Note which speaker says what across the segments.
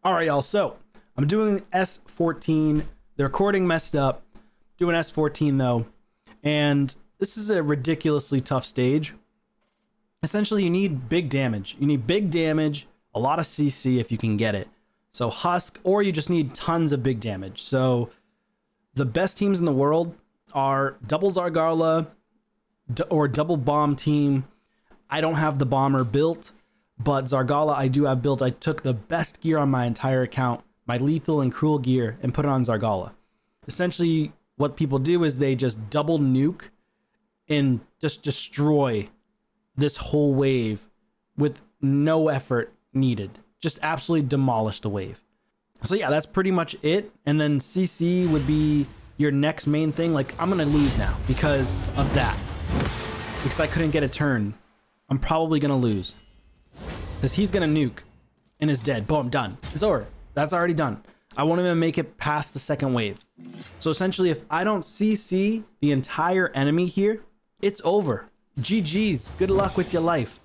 Speaker 1: All right, y'all. So I'm doing S14. The recording messed up. Doing S14 though, and this is a ridiculously tough stage. Essentially, you need big damage. You need big damage, a lot of CC if you can get it. So Husk, or you just need tons of big damage. So the best teams in the world are double Zargala or double bomb team. I don't have the bomber built, but Zargala I do have built. I took the best gear on my entire account, my lethal and cruel gear, and put it on Zargala. Essentially, what people do is they just double nuke and just destroy this whole wave with no effort needed. Just absolutely demolish the wave. So yeah, that's pretty much it. And then CC would be your next main thing. Like, I'm gonna lose now because of that. Because I couldn't get a turn. I'm probably gonna lose. Because he's gonna nuke and is dead. Boom, done. It's over. That's already done. I won't even make it past the second wave. So essentially, if I don't CC the entire enemy here, it's over. GG's. Good luck with your life.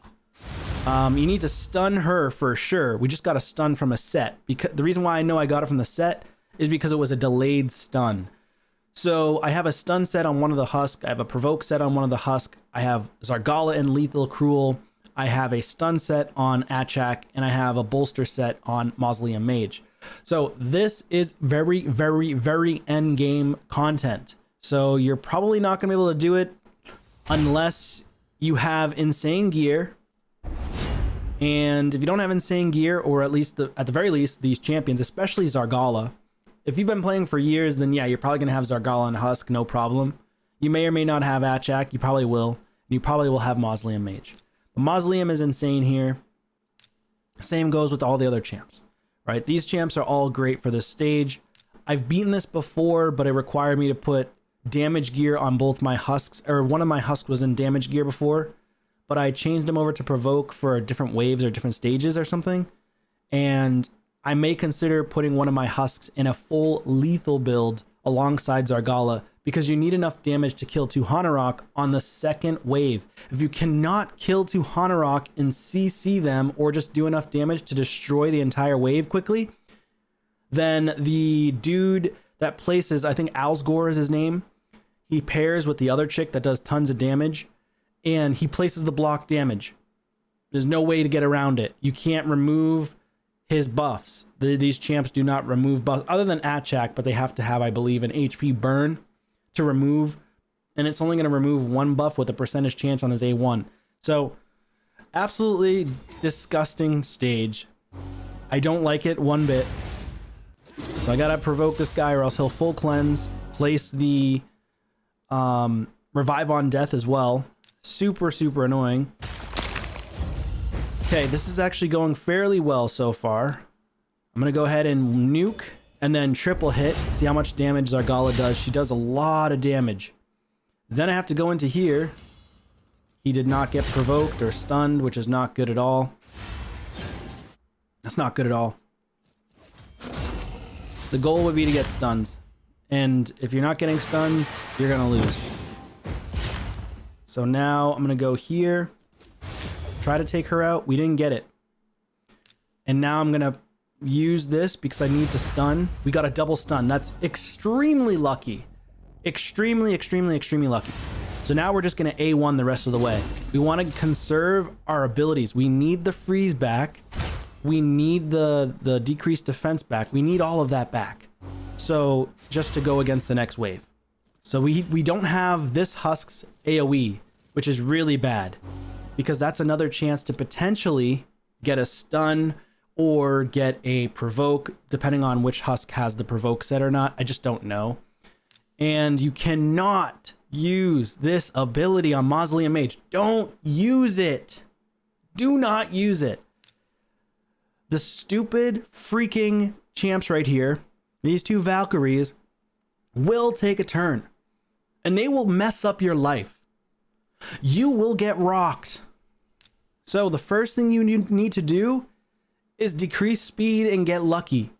Speaker 1: You need to stun her for sure. We just got a stun from a set. Because the reason why I know I got it from the set is because it was a delayed stun. So I have a stun set on one of the Husk. I have a provoke set on one of the Husk. I have Zargala and Lethal Cruel. I have a stun set on Achak, and I have a bolster set on Mausoleum Mage. So this is very, very, very end game content. So you're probably not going to be able to do it unless you have insane gear. And if you don't have insane gear, or at least at the very least, these champions, especially Zargala, if you've been playing for years, then yeah, you're probably going to have Zargala and Husk, no problem. You may or may not have Achak. You probably will. You probably will have Mausoleum Mage. But Mausoleum is insane here. Same goes with all the other champs. Right, these champs are all great for this stage. I've beaten this before, but it required me to put damage gear on both my Husks, or one of my Husks was in damage gear before, but I changed them over to provoke for different waves or different stages or something. And I may consider putting one of my Husks in a full lethal build alongside Zargala, because you need enough damage to kill 2 Hanorok on the second wave. If you cannot kill 2 Hanorok and CC them, or just do enough damage to destroy the entire wave quickly, then the dude that places, I think Alsgore is his name, he pairs with the other chick that does tons of damage, and he places the block damage. There's no way to get around it. You can't remove his buffs. These champs do not remove buffs, other than Achak, but they have to have, I believe, an HP burn to remove, and it's only going to remove 1 buff with a percentage chance on his A1. So absolutely disgusting stage. I don't like it one bit. So I gotta provoke this guy, or else he'll full cleanse, place the revive on death as well. Super annoying. Okay, this is actually going fairly well so far. I'm gonna go ahead and nuke and then triple hit, see how much damage Zargala does. She does a lot of damage. Then I have to go into here. He did not get provoked or stunned, which is not good at all. That's not good at all. The goal would be to get stuns. And if you're not getting stuns, you're gonna lose. So now I'm gonna go here. Try to take her out. We didn't get it. And now I'm gonna use this because I need to stun. We got a double stun. That's extremely lucky. Extremely lucky. So now we're just going to A1 the rest of the way. We want to conserve our abilities. We need the freeze back. We need the decreased defense back. We need all of that back. So just to go against the next wave. So we don't have this Husk's AoE, which is really bad, because that's another chance to potentially get a stun or get a provoke, depending on which Husk has the provoke set or not. I just don't know. And you cannot use this ability on Mausoleum Mage. Don't use it. Do not use it. The stupid freaking champs right here, these 2 Valkyries, will take a turn. And they will mess up your life. You will get rocked. So the first thing you need to do is decrease speed and get lucky.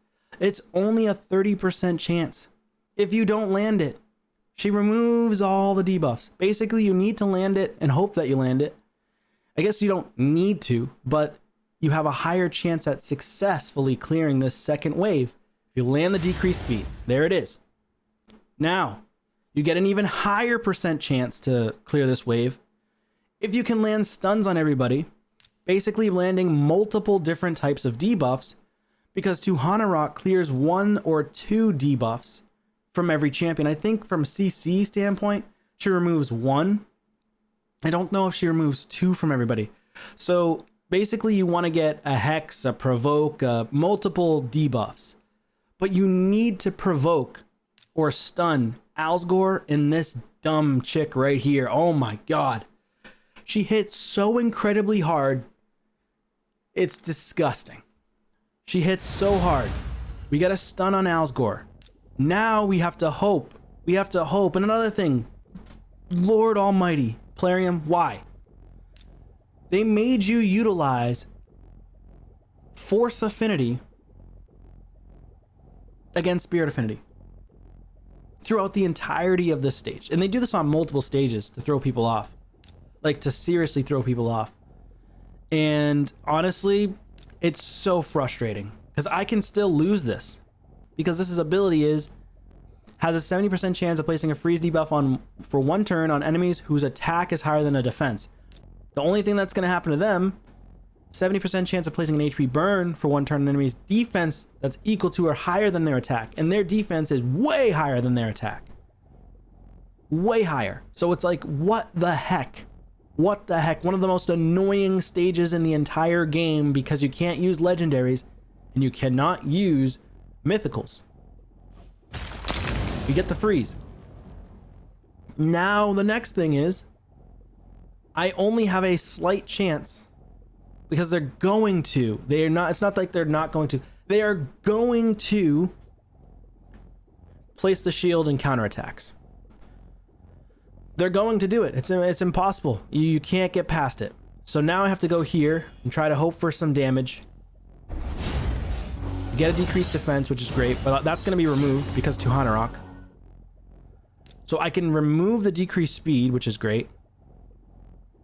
Speaker 1: It's only a 30% chance. If you don't land it, she removes all the debuffs. Basically, you need to land it and hope that you land it. I guess you don't need to, but you have a higher chance at successfully clearing this second wave. If you land the decreased speed, there it is. Now, you get an even higher percent chance to clear this wave if you can land stuns on everybody, basically landing multiple different types of debuffs, because Tuhana Rock clears 1 or 2 debuffs from every champion. I think from CC standpoint, she removes 1. I don't know if she removes 2 from everybody. So basically you want to get a Hex, a Provoke, multiple debuffs. But you need to provoke or stun Alsgore and this dumb chick right here. Oh my god. She hits so incredibly hard. It's disgusting. She hits so hard. We got a stun on Alsgore. Now we have to hope. We have to hope. And another thing, Lord Almighty, Plarium, why? They made you utilize Force Affinity against Spirit Affinity throughout the entirety of this stage. And they do this on multiple stages to throw people off. Like, to seriously throw people off. And honestly, it's so frustrating because I can still lose this, because this ability has a 70% chance of placing a freeze debuff on for 1 turn on enemies whose attack is higher than a defense. The only thing that's going to happen to them, 70% chance of placing an HP burn for 1 turn on enemies defense that's equal to or higher than their attack, and their defense is way higher than their attack. Way higher. So it's like, what the heck? What the heck? One of the most annoying stages in the entire game, because you can't use legendaries and you cannot use mythicals. You get the freeze. Now the next thing is, I only have a slight chance, because they're going to. They are not. It's not like they're not going to. They are going to place the shield and counterattacks. They're going to do it. It's impossible. You can't get past it. So now I have to go here and try to hope for some damage. Get a decreased defense, which is great, but that's going to be removed because Tuhana Rock. So I can remove the decreased speed, which is great.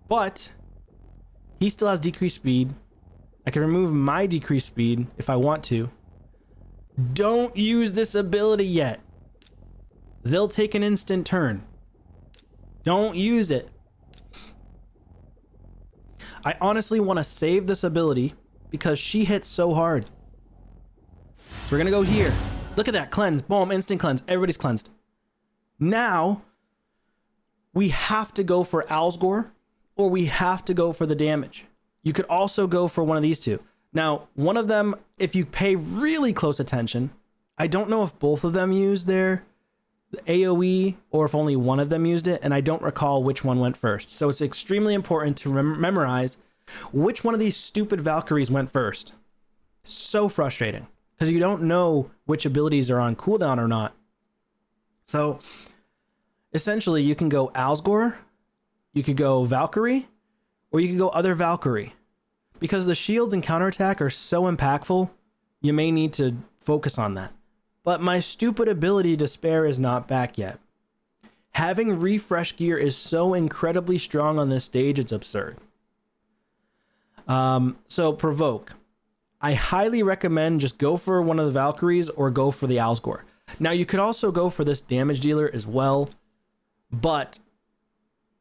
Speaker 1: But he still has decreased speed. I can remove my decreased speed if I want to. Don't use this ability yet. They'll take an instant turn. Don't use it. I honestly want to save this ability because she hits so hard. So we're going to go here. Look at that. Cleanse. Boom. Instant cleanse. Everybody's cleansed. Now, we have to go for Alsgore, or we have to go for the damage. You could also go for one of these two. Now, one of them, if you pay really close attention, I don't know if both of them use their AoE or if only one of them used it, and I don't recall which one went first. So it's extremely important to memorize which one of these stupid Valkyries went first. So frustrating, because you don't know which abilities are on cooldown or not. So essentially you can go Alsgore, you could go Valkyrie, or you could go other Valkyrie. Because the shields and counterattack are so impactful, you may need to focus on that. But my stupid ability to spare is not back yet. Having refresh gear is so incredibly strong on this stage, it's absurd. So provoke. I highly recommend just go for one of the Valkyries or go for the Alsgore. Now you could also go for this damage dealer as well, but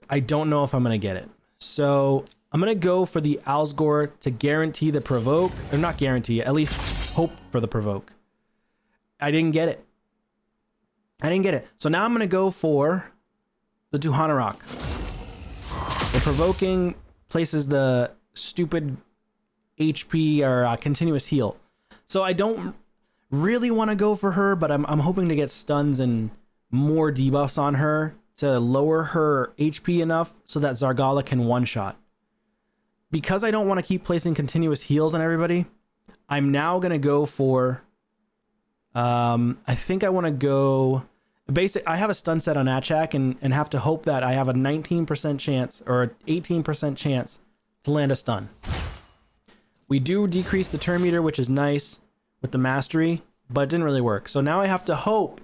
Speaker 1: I don't know if I'm going to get it. So I'm going to go for the Alsgore to guarantee the provoke, or not guarantee, at least hope for the provoke. I didn't get it. I didn't get it. So now I'm going to go for the Tuhana Rock. The provoking places the stupid HP or continuous heal. So I don't really want to go for her, but I'm hoping to get stuns and more debuffs on her to lower her HP enough so that Zargala can one-shot. Because I don't want to keep placing continuous heals on everybody, I'm now going to go for... I think I want to go... I have a stun set on Achak and have to hope that I have a 19% chance or 18% chance to land a stun. We do decrease the turn meter, which is nice with the mastery, but it didn't really work. So now I have to hope.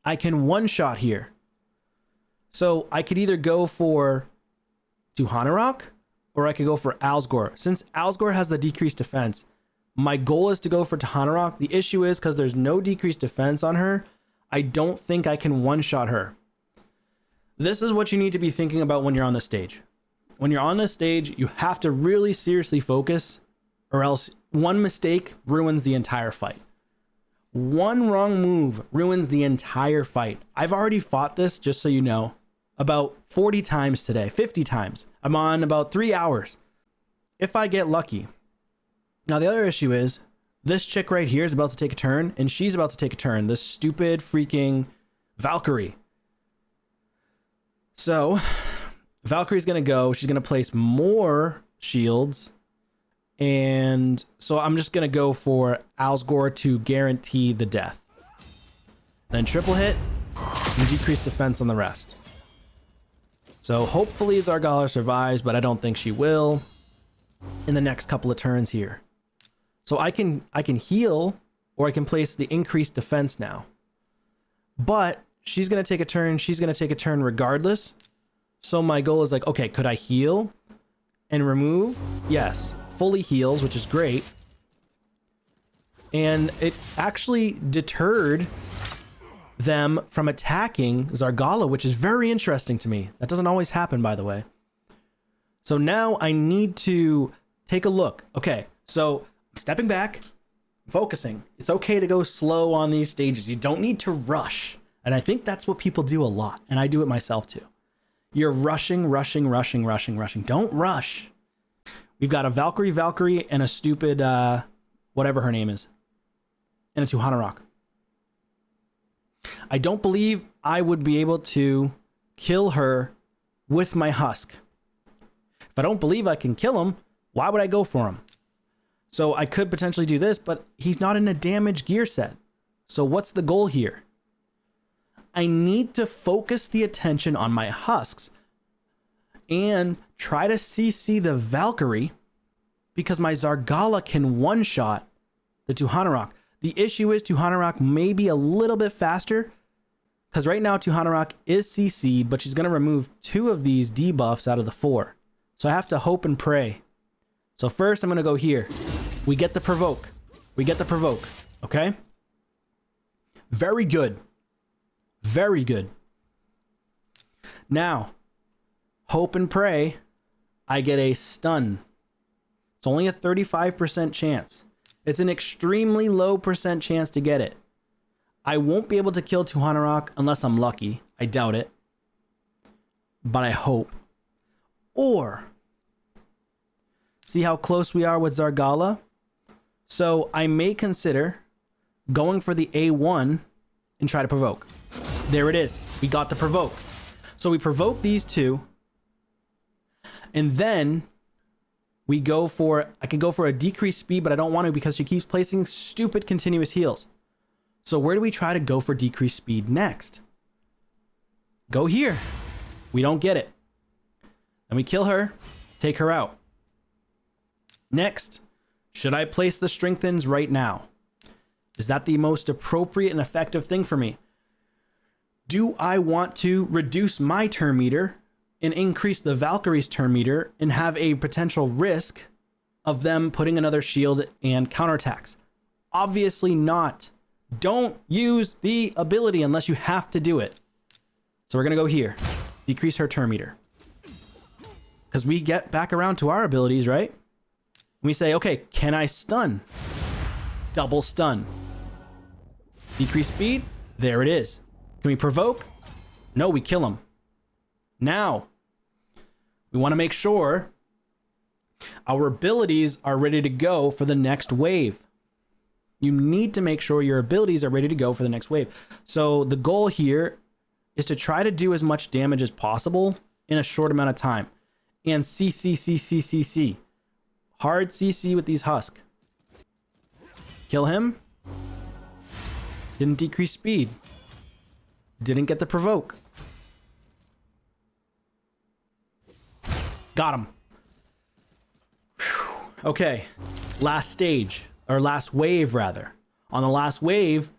Speaker 1: I can one-shot here. So I could either go for Tuhana Rock or I could go for Alsgor. Since Alsgor has the decreased defense, my goal is to go for Tahanarok. The issue is because there's no decreased defense on her, I don't think I can one-shot her. This is what you need to be thinking about when you're on this stage. When you're on this stage, you have to really seriously focus, or else one mistake ruins the entire fight. One wrong move ruins the entire fight. I've already fought this, just so you know, about 40 times today, 50 times. I'm on about 3 hours. If I get lucky. Now, the other issue is this chick right here is about to take a turn, and she's about to take a turn. This stupid freaking Valkyrie. So, Valkyrie's going to go. She's going to place more shields. And so I'm just going to go for Alsgor to guarantee the death. Then triple hit and decrease defense on the rest. So hopefully Zargala survives, but I don't think she will in the next couple of turns here. So I can heal, or I can place the increased defense now. But she's going to take a turn. She's going to take a turn regardless. So my goal is like, okay, could I heal and remove? Yes. Fully heals, which is great. And it actually deterred them from attacking Zargala, which is very interesting to me. That doesn't always happen, by the way. So now I need to take a look. Okay, so stepping back, focusing. It's okay to go slow on these stages. You don't need to rush. And I think that's what people do a lot. And I do it myself too. You're rushing. Don't rush. We've got a Valkyrie, and a stupid, whatever her name is. And a Tahanarok. I don't believe I would be able to kill her with my husk. If I don't believe I can kill him, why would I go for him? So I could potentially do this, but he's not in a damaged gear set. So what's the goal here? I need to focus the attention on my husks and try to CC the Valkyrie, because my Zargala can one-shot the Tahanarok. The issue is Tahanarok may be a little bit faster, because right now Tahanarok is CC'd, but she's going to remove 2 of these debuffs out of the 4. So I have to hope and pray. So first I'm going to go here. We get the provoke. Okay? Very good. Very good. Now, hope and pray I get a stun. It's only a 35% chance. It's an extremely low percent chance to get it. I won't be able to kill Tahanarok unless I'm lucky. I doubt it. But I hope. Or, see how close we are with Zargala? So I may consider going for the A1 and try to provoke. There it is. We got the provoke. So we provoke these 2. And then we go for, I can go for a decreased speed, but I don't want to because she keeps placing stupid continuous heals. So where do we try to go for decreased speed next? Go here. We don't get it. Then we kill her, take her out. Next, should I place the strengthens right now? Is that the most appropriate and effective thing for me? Do I want to reduce my turn meter and increase the Valkyrie's turn meter and have a potential risk of them putting another shield and counterattacks? Obviously not. Don't use the ability unless you have to do it. So we're going to go here. Decrease her turn meter. Because we get back around to our abilities, right? We say, okay, can I stun? Double stun. Decrease speed. There it is. Can we provoke? No, we kill him. Now, we want to make sure our abilities are ready to go for the next wave. You need to make sure your abilities are ready to go for the next wave. So the goal here is to try to do as much damage as possible in a short amount of time. And CC. Hard CC with these husk. Kill him. Didn't decrease speed. Didn't get the provoke. Got him. Whew. Okay. Last stage. Or last wave, rather. On the last wave,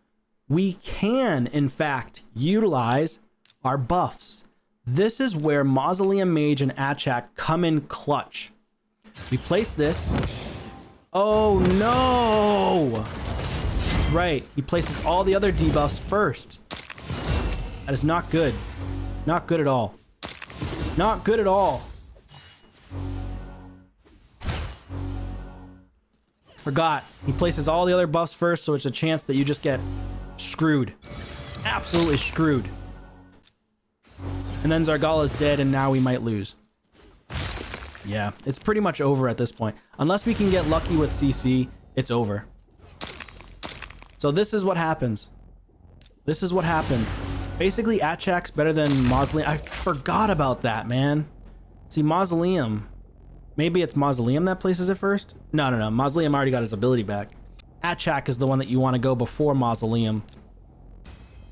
Speaker 1: we can, in fact, utilize our buffs. This is where Mausoleum Mage and Achak come in clutch. We place this. Oh no! Right, he places all the other debuffs first. That is not good. Not good at all. Not good at all. Forgot. He places all the other buffs first, so it's a chance that you just get screwed. Absolutely screwed. And then Zargala's dead, and now we might lose. Yeah, it's pretty much over at this point. Unless we can get lucky with CC, it's over. So this is what happens. This is what happens. Basically, Achak's better than Mausoleum. I forgot about that, man. See, Mausoleum. Maybe it's Mausoleum that places it first? No. Mausoleum already got his ability back. Achak is the one that you want to go before Mausoleum.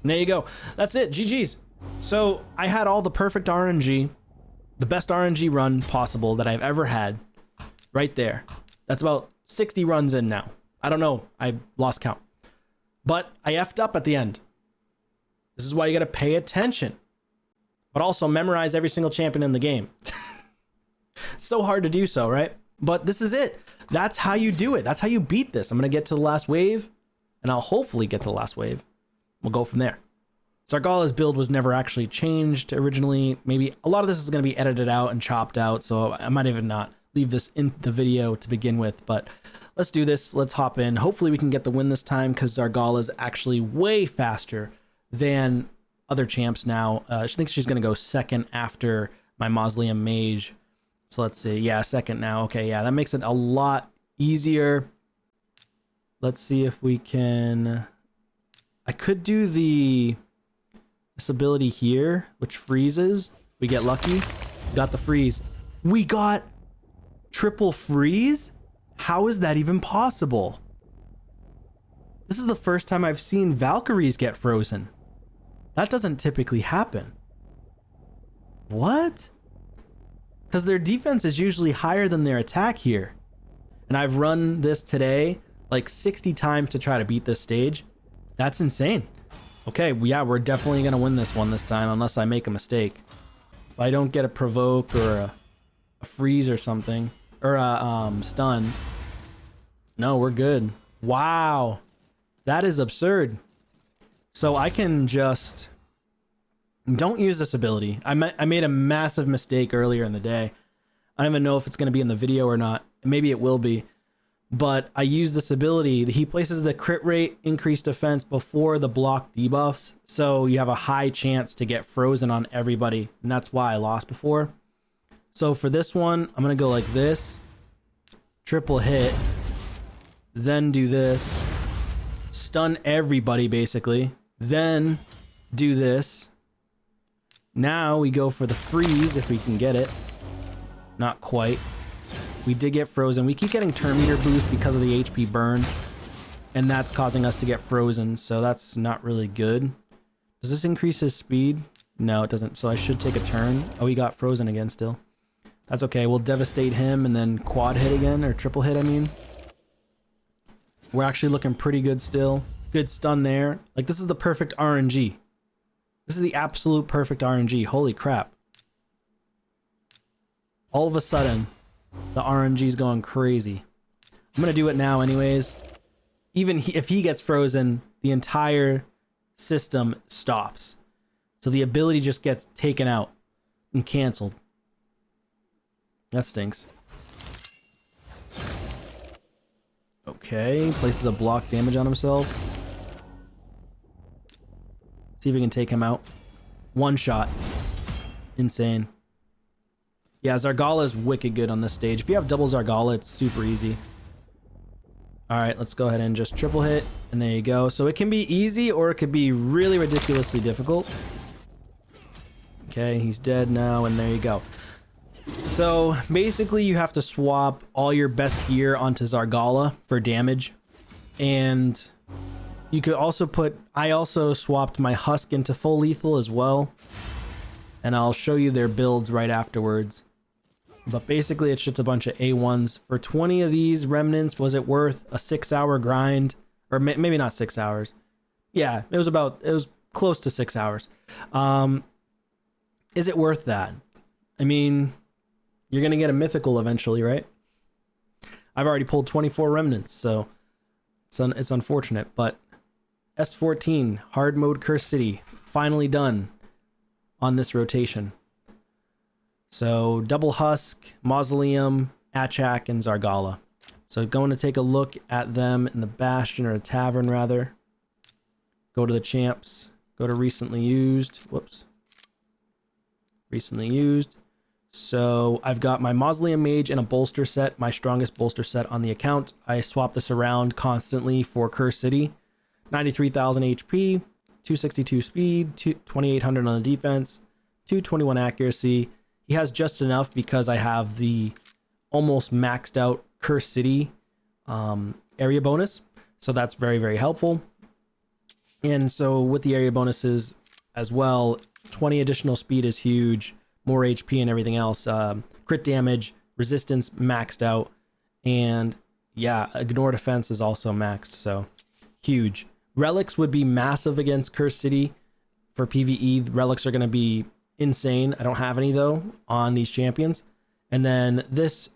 Speaker 1: And there you go. That's it. GG's. So I had all the perfect RNG. The best RNG run possible that I've ever had. Right there. That's about 60 runs in now. I don't know. I lost count. But I effed up at the end. This is why you got to pay attention. But also memorize every single champion in the game. It's so hard to do so, right? But this is it. That's how you do it. That's how you beat this. I'm going to get to the last wave, and I'll hopefully get to the last wave. We'll go from there. Zargala's build was never actually changed originally. Maybe a lot of this is going to be edited out and chopped out, so I might even not leave this in the video to begin with. But let's do this. Let's hop in. Hopefully we can get the win this time, because Zargala is actually way faster than other champs now. I think she's going to go second after my Mausoleum Mage. So let's see. Yeah, second now. Okay, yeah, that makes it a lot easier. Let's see if we can... I could do this ability here, which freezes. We get lucky. Got the freeze. We got triple freeze? How is that even possible? This is the first time I've seen Valkyries get frozen. That doesn't typically happen. What? Because their defense is usually higher than their attack here. And I've run this today like 60 times to try to beat this stage. That's insane. Okay, yeah, we're definitely going to win this one this time, unless I make a mistake. If I don't get a provoke or a freeze or something, or a stun. No, we're good. Wow. That is absurd. So I can just... Don't use this ability. I made a massive mistake earlier in the day. I don't even know if it's going to be in the video or not. Maybe it will be. But I use this ability. He places the crit rate, increased defense before the block debuffs. So you have a high chance to get frozen on everybody. And that's why I lost before. So for this one, I'm going to go like this. Triple hit. Then do this. Stun everybody, basically. Then do this. Now we go for the freeze if we can get it. Not quite. We did get frozen. We keep getting turn meter boost because of the HP burn. And that's causing us to get frozen. So that's not really good. Does this increase his speed? No, it doesn't. So I should take a turn. Oh, he got frozen again still. That's okay. We'll devastate him and then quad hit again. Or triple hit, I mean. We're actually looking pretty good still. Good stun there. Like, this is the perfect RNG. This is the absolute perfect RNG. Holy crap. All of a sudden, the RNG is going crazy. I'm going to do it now anyways. Even if he gets frozen, the entire system stops. So the ability just gets taken out and canceled. That stinks. Okay, places a block damage on himself. See if we can take him out. One shot. Insane. Yeah, Zargala is wicked good on this stage. If you have double Zargala, it's super easy. Alright, let's go ahead and just triple hit. And there you go. So it can be easy or it could be really ridiculously difficult. Okay, he's dead now, and there you go. So basically you have to swap all your best gear onto Zargala for damage. And you could also put... I also swapped my Husk into full lethal as well. And I'll show you their builds right afterwards. But basically it's just a bunch of A1s. For 20 of these remnants, was it worth a 6-hour grind? Or maybe not 6 hours. Yeah, it was close to 6 hours. Is it worth that? I mean, you're going to get a mythical eventually, right? I've already pulled 24 remnants, so it's unfortunate. But S14 hard mode Curse City finally done on this rotation. So double Husk, Mausoleum, Achak, and Zargala. So going to take a look at them in the Bastion, or a Tavern rather. Go to the champs. Go to recently used. Whoops. Recently used. So I've got my Mausoleum Mage and a bolster set, my strongest bolster set on the account. I swap this around constantly for Curse City. 93,000 HP, 262 speed, 2,800 on the defense, 221 accuracy. He has just enough because I have the almost maxed out Curse City area bonus. So that's very, very helpful. And so with the area bonuses as well, 20 additional speed is huge. More HP and everything else. Crit damage, resistance maxed out. And yeah, ignore defense is also maxed. So huge. Relics would be massive against Curse City for PvE. Relics are going to be insane. I don't have any though on these champions. And then this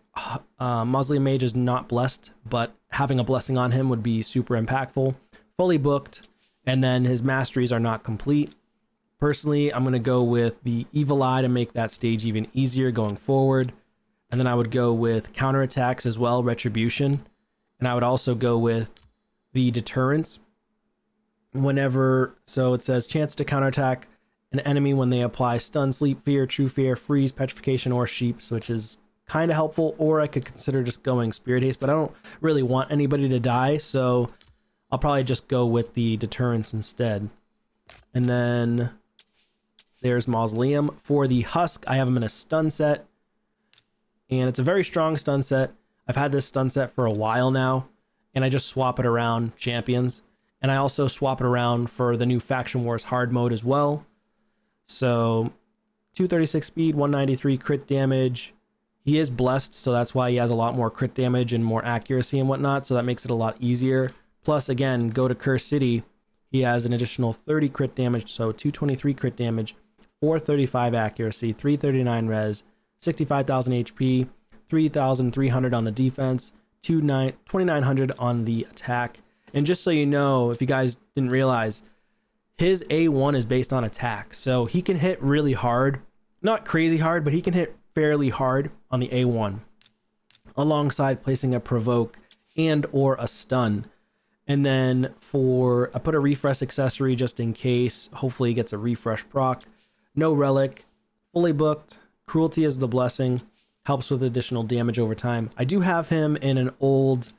Speaker 1: Mausoleum Mage is not blessed, but having a blessing on him would be super impactful. Fully booked, and then his masteries are not complete. Personally, I'm going to go with the Evil Eye to make that stage even easier going forward. And then I would go with counterattacks as well, Retribution. And I would also go with the Deterrence. So it says chance to counterattack an enemy when they apply Stun, Sleep, Fear, True Fear, Freeze, Petrification, or Sheeps, which is kind of helpful. Or I could consider just going Spirit Haste, but I don't really want anybody to die, so I'll probably just go with the Deterrence instead. And then there's Mausoleum. For the Husk, I have him in a stun set, and it's a very strong stun set. I've had this stun set for a while now, and I just swap it around champions. And I also swap it around for the new Faction Wars hard mode as well. So 236 speed, 193 crit damage. He is blessed, so that's why he has a lot more crit damage and more accuracy and whatnot, so that makes it a lot easier. Plus, again, go to Curse City. He has an additional 30 crit damage, so 223 crit damage, 435 accuracy, 339 res, 65,000 HP, 3,300 on the defense, 2,900 on the attack. And just so you know, if you guys didn't realize, his A1 is based on attack. So he can hit really hard. Not crazy hard, but he can hit fairly hard on the A1. Alongside placing a provoke and or a stun. And then I put a refresh accessory just in case. Hopefully he gets a refresh proc. No relic. Fully booked. Cruelty is the blessing. Helps with additional damage over time. I do have him in an old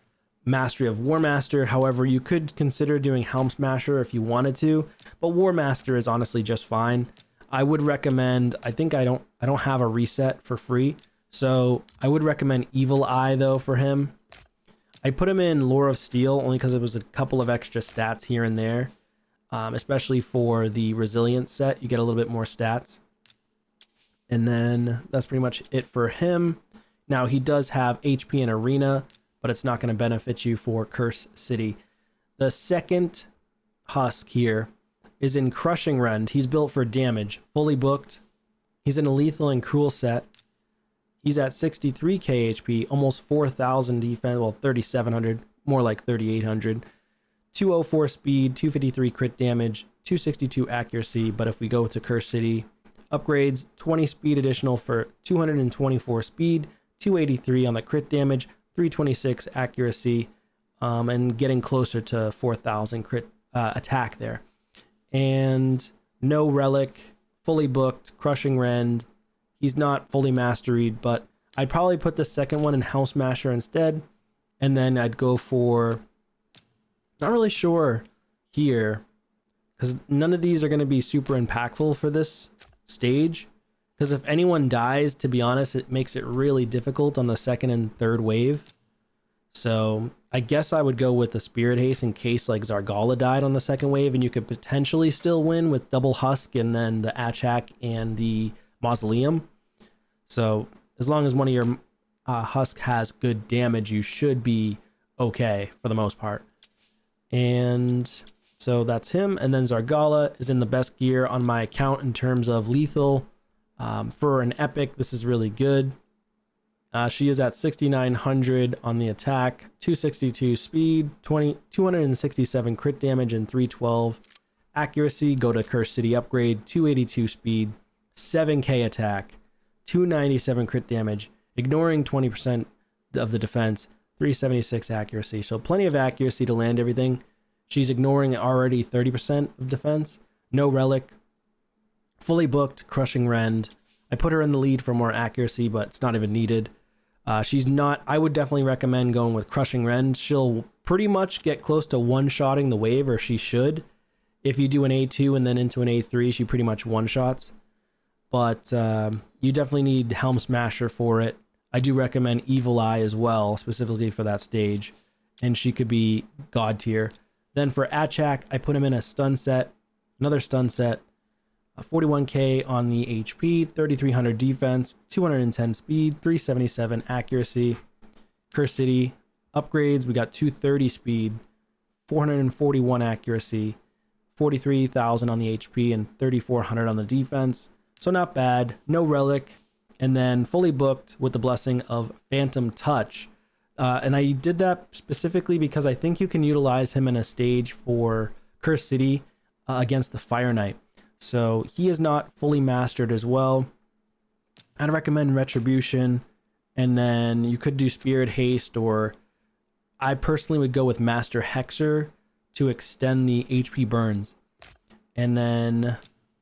Speaker 1: Mastery of War Master. However, you could consider doing Helm Smasher if you wanted to, but War Master is honestly just fine. I would recommend, I think I don't have a reset for free, so I would recommend Evil Eye though for him. I put him in Lore of Steel only because it was a couple of extra stats here and there, especially for the Resilience set. You get a little bit more stats. And then that's pretty much it for him. Now he does have HP in Arena, but it's not going to benefit you for Curse City. The second Husk here is in Crushing Rend. He's built for damage, fully booked. He's in a lethal and cruel set. He's at 63k HP, almost 4,000 defense, well 3,700, more like 3,800. 204 speed, 253 crit damage, 262 accuracy, but if we go to Curse City, upgrades 20 speed additional for 224 speed, 283 on the crit damage, 326 accuracy, and getting closer to 4,000 crit attack there. And no relic, fully booked, Crushing Rend. He's not fully masteried, but I'd probably put the second one in House Smasher instead, and then I'd go for, not really sure here, because none of these are going to be super impactful for this stage. Because if anyone dies, to be honest, it makes it really difficult on the second and third wave. So I guess I would go with the Spirit Haste in case like Zargala died on the second wave, and you could potentially still win with double Husk and then the Achak and the Mausoleum. So as long as one of your Husk has good damage, you should be okay for the most part. And so that's him. And then Zargala is in the best gear on my account in terms of lethal. For an epic, this is really good. She is at 6,900 on the attack, 262 speed, 267 crit damage, and 312 accuracy. Go to Curse City upgrade, 282 speed, 7k attack, 297 crit damage, ignoring 20% of the defense, 376 accuracy. So plenty of accuracy to land everything. She's ignoring already 30% of defense. No relic. Fully booked, crushing rend. I put her in the lead for more accuracy, but it's not even needed. She's not, I would definitely recommend going with crushing rend. She'll pretty much get close to one-shotting the wave, or she should. If you do an A2 and then into an A3, she pretty much one-shots. But you definitely need Helm Smasher for it. I do recommend Evil Eye as well, specifically for that stage. And she could be God tier. Then for Achak, I put him in a stun set. Another stun set. 41k on the HP, 3300 defense, 210 speed, 377 accuracy. Curse City upgrades, we got 230 speed, 441 accuracy, 43,000 on the HP, and 3400 on the defense. So not bad. No relic. And then fully booked with the blessing of Phantom Touch. And I did that specifically because I think you can utilize him in a stage for Curse City against the Fire Knight. So he is not fully mastered as well. I'd recommend Retribution, and then you could do Spirit Haste, or I personally would go with Master Hexer to extend the HP burns. And then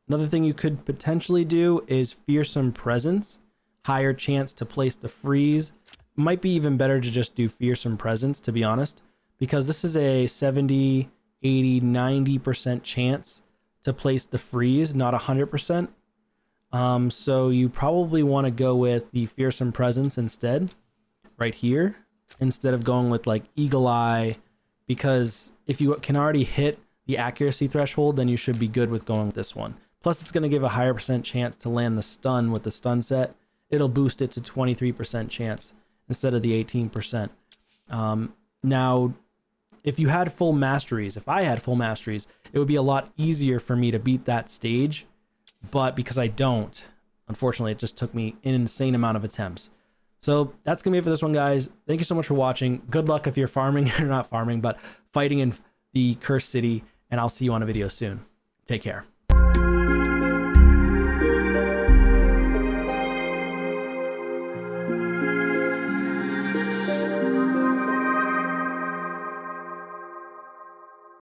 Speaker 1: another thing you could potentially do is Fearsome Presence. Higher chance to place the freeze. Might be even better to just do Fearsome Presence, to be honest, because this is a 70, 80, 90% chance to place the freeze, not 100%. So you probably want to go with the Fearsome Presence instead, right here, instead of going with like Eagle Eye, because if you can already hit the accuracy threshold, then you should be good with going with this one. Plus, it's going to give a higher percent chance to land the stun with the stun set. It'll boost it to 23% chance instead of the 18%. Now, if you had full masteries, if I had full masteries, it would be a lot easier for me to beat that stage. But because I don't, unfortunately, it just took me an insane amount of attempts. So that's going to be it for this one, guys. Thank you so much for watching. Good luck if you're farming, or not farming, but fighting in the Cursed City. And I'll see you on a video soon. Take care.